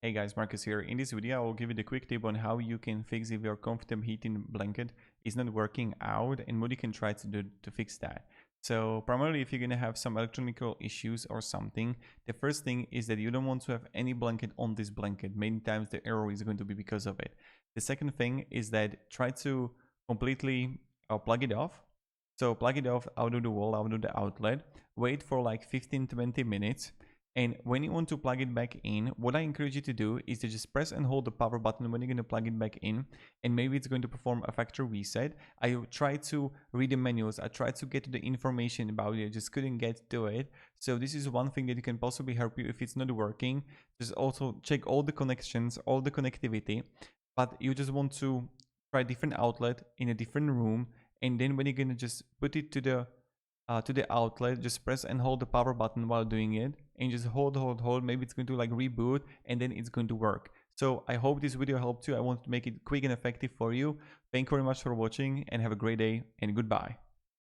Hey guys, Marcus here. In this video, I will give you the quick tip on how you can fix if your ComfyTemp heating blanket is not working out and what you can try to do to fix that. So primarily if you're going to have some electronical issues or something, the first thing is that you don't want to have any blanket on this blanket. Many times the error is going to be because of it. The second thing is that try to completely plug it off. So plug it off out of the wall, out of the outlet, wait for like 15-20 minutes. And when you want to plug it back in, what I encourage you to do is to just press and hold the power button when you're going to plug it back in, and maybe it's going to perform a factory reset. I try to read the manuals, I try to get to the information about it, I just couldn't get to it. So this is one thing that can possibly help you if it's not working. Just also check all the connections, all the connectivity, but you just want to try a different outlet in a different room, and then when you're going to just put it to the outlet, just press and hold the power button while doing it, and just hold. Maybe it's going to like reboot and then it's going to work. So I hope this video helped you. I want to make it quick and effective for you. Thank you very much for watching and have a great day and goodbye.